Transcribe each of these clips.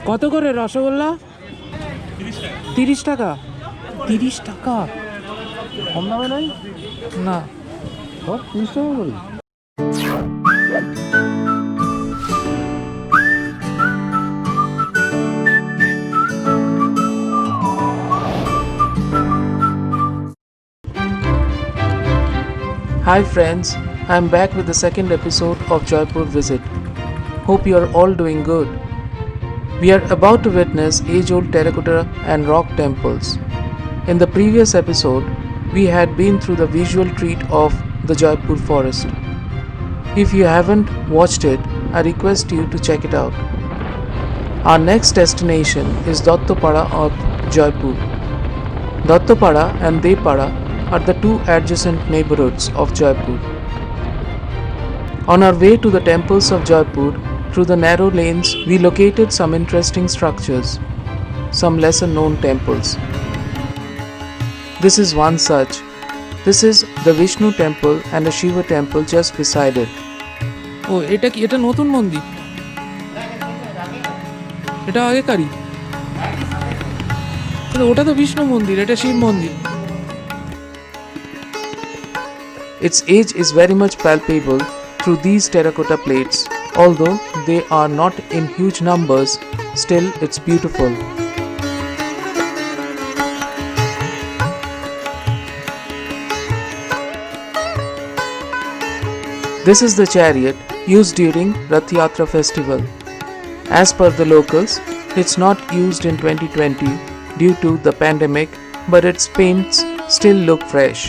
কত করে রসগোল্লা? 30 টাকা। 30 টাকা কম দামে নাই না। 30 টাকা করে। Hi friends, I am back with the second episode of Joypur Visit. Hope you are all doing good. We are about to witness age-old terracotta and rock temples. In the previous episode, we had been through the visual treat of the Joypur Forest. If you haven't watched it, I request you to check it out. Our next destination is Dattapada of Joypur. Dattapada and Depada are the two adjacent neighborhoods of Joypur. On our way to the temples of Joypur, through the narrow lanes, we located some interesting structures, some lesser known temples. This is one such. This is the Vishnu temple and a Shiva temple just beside it. Oh, এটা নতুন মন্দির? এটা আগেকারই? ওটা তো বিষ্ণু মন্দির, এটা শিব মন্দির। Its age is very much palpable through these terracotta plates. Although they are not in huge numbers, still it's beautiful. This is the chariot used during Rath Yatra festival. As per the locals, it's not used in 2020 due to the pandemic, but its paints still look fresh.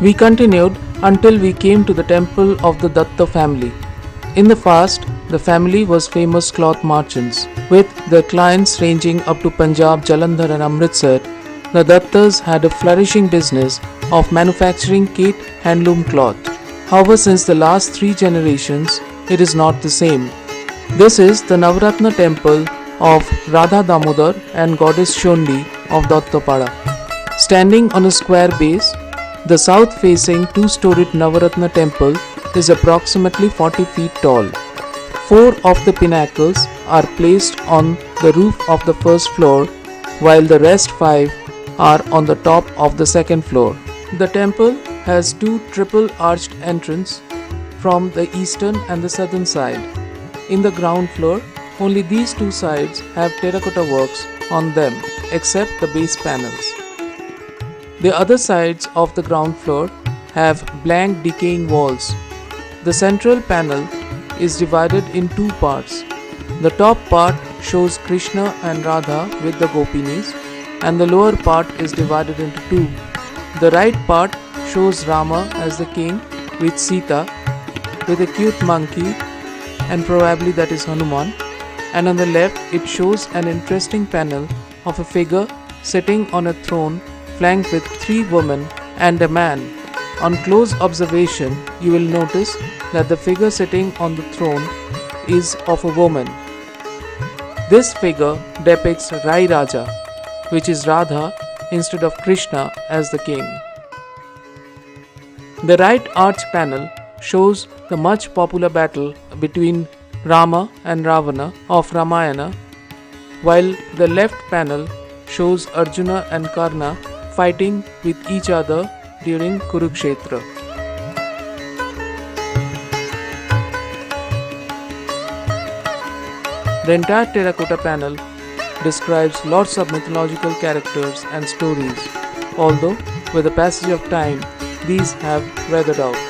We continued until we came to the temple of the Dutta family. In the past, the family was famous cloth merchants. With their clients ranging up to Punjab, Jalandhar and Amritsar, the Dattas had a flourishing business of manufacturing Kate handloom cloth. However, since the last 3 generations, it is not the same. This is the Navratna Temple of Radha Damodar and Goddess Shondi of Dattapada. Standing on a square base, the south-facing 2-storied Navratna Temple is approximately 40 feet tall. 4 of the pinnacles are placed on the roof of the first floor, while the rest 5 are on the top of the second floor. The temple has 2 triple-arched entrances from the eastern and the southern side. In the ground floor, only these 2 sides have terracotta works on them, except the base panels. The other sides of the ground floor have blank decaying walls. The central panel is divided in 2 parts. The top part shows Krishna and Radha with the Gopinis, and the lower part is divided into 2. The right part shows Rama as the king with Sita with a cute monkey, and probably that is Hanuman, and on the left it shows an interesting panel of a figure sitting on a throne flanked with 3 women and a man. On close observation, you will notice that the figure sitting on the throne is of a woman. This figure depicts Rai Raja, which is Radha instead of Krishna as the king. The right arch panel shows the much popular battle between Rama and Ravana of Ramayana, while the left panel shows Arjuna and Karna fighting with each other during Kurukshetra. The entire terracotta panel describes lots of mythological characters and stories, although with the passage of time, these have weathered out.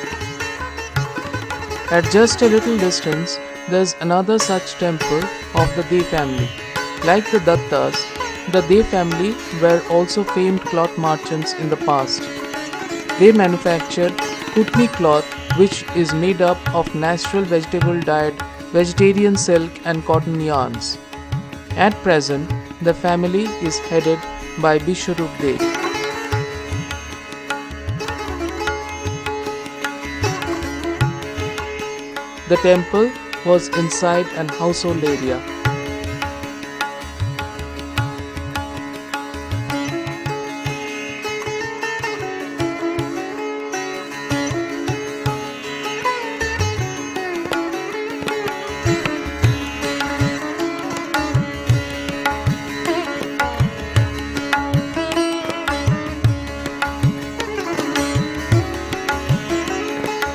At just a little distance, there is another such temple of the Dey family. Like the Dattas, the Dey family were also famed cloth merchants in the past. They manufactured Kutni cloth, which is made up of natural vegetable dyed vegetarian silk and cotton yarns. At present, the family is headed by Bishnupur. The temple was inside an household area.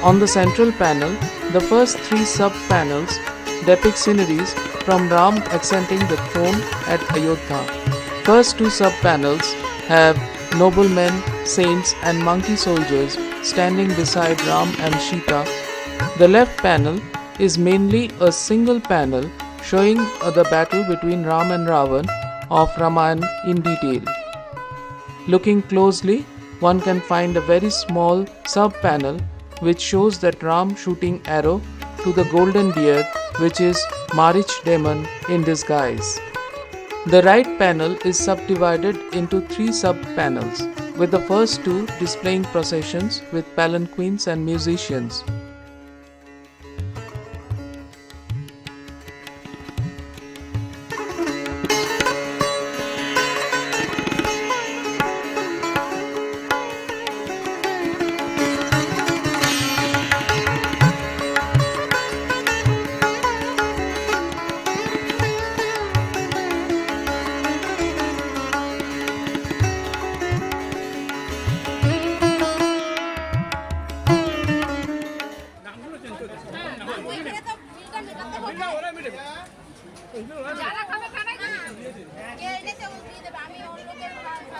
On the central panel, the first three sub-panels depict sceneries from Ram ascending the throne at Ayodhya. First two sub-panels have noblemen, saints and monkey soldiers standing beside Ram and Sita. The left panel is mainly a single panel showing the battle between Ram and Ravan of Ramayana in detail. Looking closely, one can find a very small sub-panel which shows that Ram shooting arrow to the golden deer, which is Marich demon in disguise. The right panel is subdivided into three sub-panels, with the first two displaying processions with palanquins and musicians.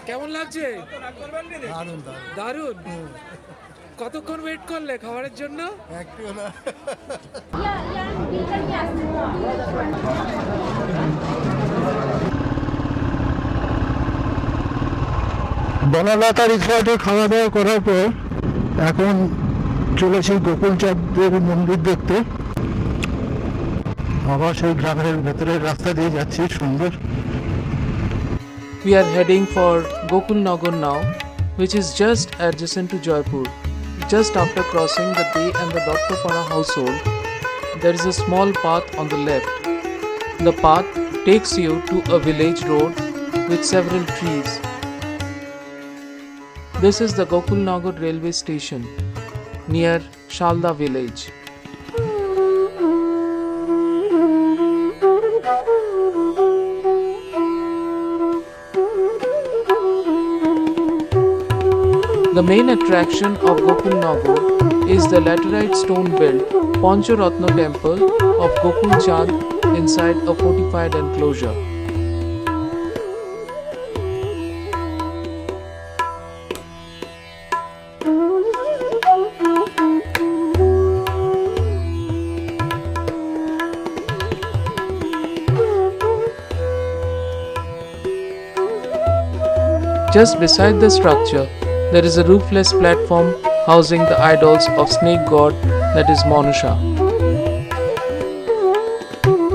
কেমন লাগছে? দারুণ। কতক্ষণ wait করলে খাবারের জন্য? বনলতা রিসর্টে খাওয়া দাওয়া করার পর এখন চলেছি গোকুলচাঁদের মন্দির দেখতে। আবার সেই গ্রামের ভেতরের রাস্তা দিয়ে যাচ্ছি, সুন্দর। We are heading for Gokulnagar now, which is just adjacent to Joypur. Just after crossing the Dey and the Dutta Household, there is a small path on the left. The path takes you to a village road with several trees. This is the Gokulnagar Railway Station near Salda village. The main attraction of Gokulnagar is the laterite stone-built Navratna Temple of Gokulchand inside a fortified enclosure. Just beside the structure, there is a roofless platform housing the idols of snake god, that is Manusha.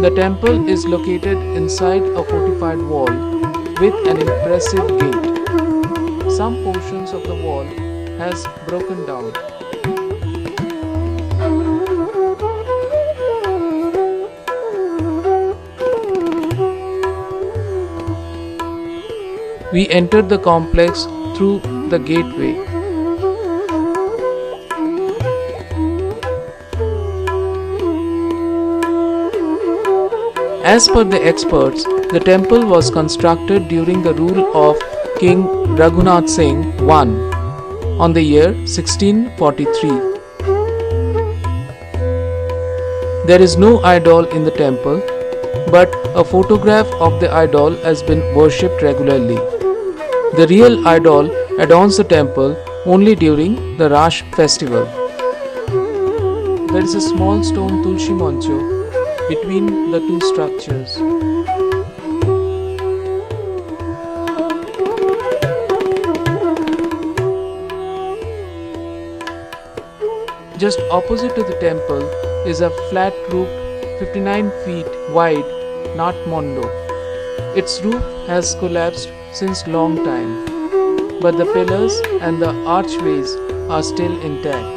The temple is located inside a fortified wall with an impressive gate. Some portions of the wall has broken down. We entered the complex through the gateway. As per the experts, the temple was constructed during the rule of King Raghunath Singh I on the year 1643. There is no idol in the temple, but a photograph of the idol has been worshipped regularly. The real idol adorns the temple only during the Rash festival. There is a small stone Tulsi Mancho between the two structures. Just opposite to the temple is a flat-roofed 59 feet wide Nat Mondo. Its roof has collapsed since long time, but the pillars and the archways are still intact.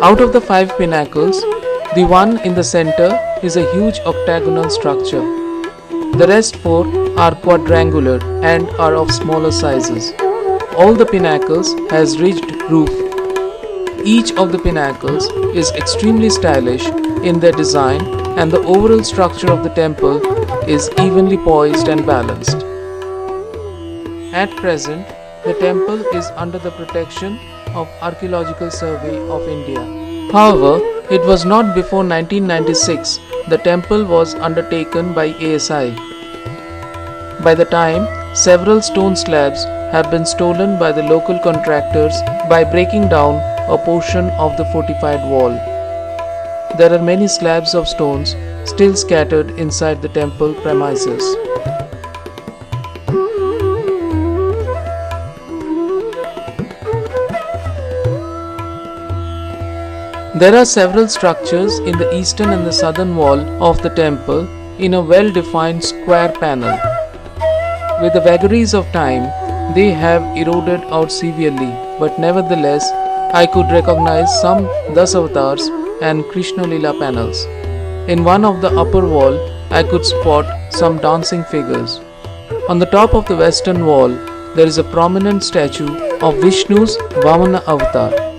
Out of the 5 pinnacles, the one in the center is a huge octagonal structure. The rest 4 are quadrangular and are of smaller sizes. all the pinnacles has ridged roof. Each of the pinnacles is extremely stylish in their design, and the overall structure of the temple is evenly poised and balanced. At present, the temple is under the protection of Archaeological Survey of India. However, it was not before 1996 the temple was undertaken by ASI. By the time, several stone slabs have been stolen by the local contractors by breaking down a portion of the fortified wall. There are many slabs of stones still scattered inside the temple premises. There are several structures in the eastern and the southern wall of the temple in a well-defined square panel. With the vagaries of time, they have eroded out severely, but nevertheless, I could recognize some Dasavatars and Krishna Lila panels. In one of the upper wall, I could spot some dancing figures. On the top of the western wall, there is a prominent statue of Vishnu's Vamana avatar.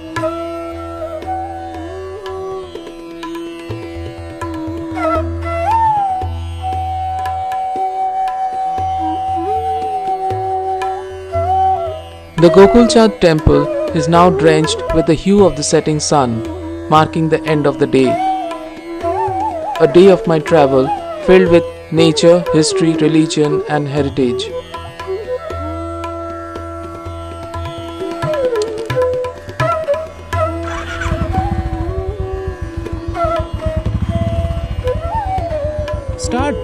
The Gokulchand temple is now drenched with the hue of the setting sun, marking the end of the day. A day of my travel filled with nature, history, religion, and heritage. Start!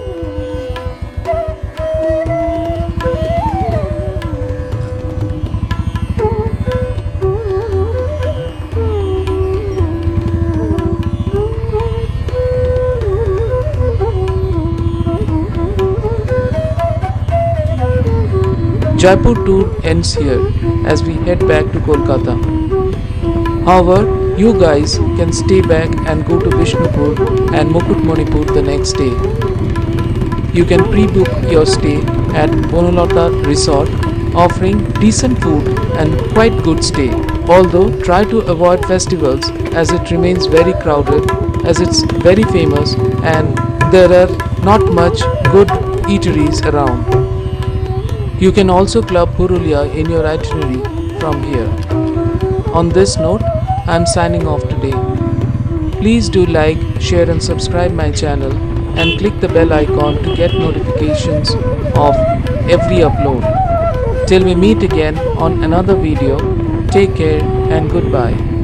Jaipur tour ends here as we head back to Kolkata. However, you guys can stay back and go to Bishnupur and Mukutmanipur the next day. You can pre-book your stay at Banalota Resort, offering decent food and quite good stay. Although try to avoid festivals as it remains very crowded, as it's very famous and there are not much good eateries around. You can also club Purulia in your itinerary from here. On this note, I am signing off today. Please do like, share and subscribe my channel and click the bell icon to get notifications of every upload. Till we meet again on another video, take care and goodbye.